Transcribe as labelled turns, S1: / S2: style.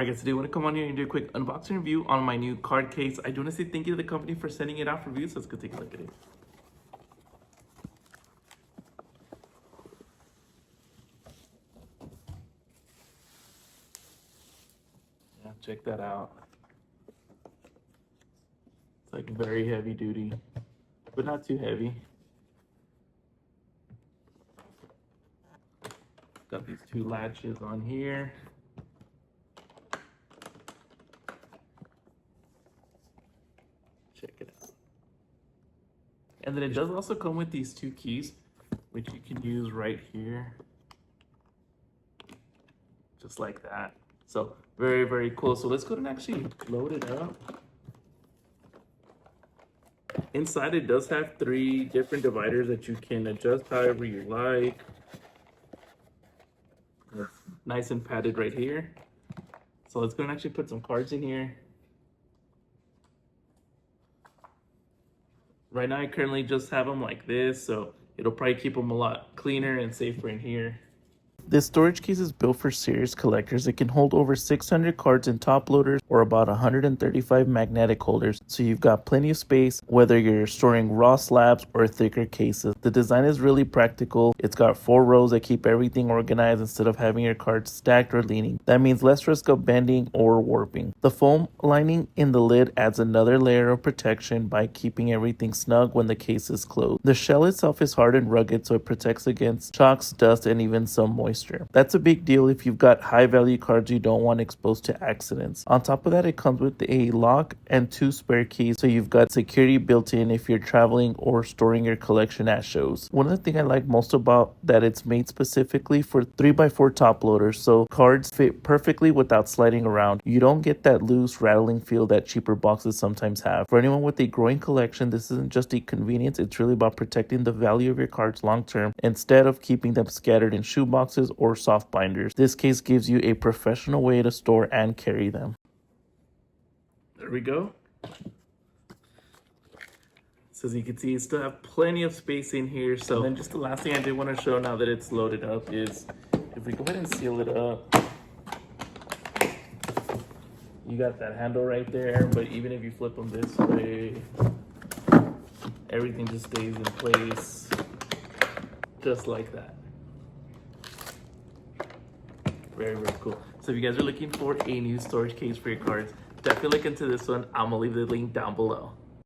S1: Alright guys, today I want to come on here and do a quick unboxing review on my new card case. I do want to say thank you to the company for sending it out for review, so let's go take a look at it. Yeah, check that out. It's like very heavy duty, but not too heavy. Got these two latches on here. Check it out. And then it does also come with these two keys, which you can use right here. Just like that. So very, very cool. So let's go ahead and actually load it up. Inside it does have 3 different dividers that you can adjust however you like. It's nice and padded right here. So let's go and actually put some cards in here. Right now I currently just have them like this, so it'll probably keep them a lot cleaner and safer in here. This storage case is built for serious collectors. It can hold over 600 cards in top loaders or about 135 magnetic holders, so you've got plenty of space whether you're storing raw slabs or thicker cases. The design is really practical. It's got 4 rows that keep everything organized instead of having your cards stacked or leaning. That means less risk of bending or warping. The foam lining in the lid adds another layer of protection by keeping everything snug when the case is closed. The shell itself is hard and rugged, so it protects against shocks, dust, and even some moisture. That's a big deal if you've got high value cards you don't want exposed to accidents. On top of that, it comes with a lock and 2 spare keys, so you've got security built in if you're traveling or storing your collection at shows. One of the things I like most about that, it's made specifically for 3x4 top loaders, so cards fit perfectly without sliding around. You don't get that loose rattling feel that cheaper boxes sometimes have. For anyone with a growing collection, this isn't just a convenience, it's really about protecting the value of your cards long term instead of keeping them scattered in shoe boxes or soft binders. This case gives you a professional way to store and carry them. There we go. So as you can see, you still have plenty of space in here. So and then just the last thing I did want to show now that it's loaded up is if we go ahead and seal it up, you got that handle right there, but even if you flip them this way, everything just stays in place just like that. Very, very cool. So if you guys are looking for a new storage case for your cards, definitely look into this one. I'm gonna leave the link down below.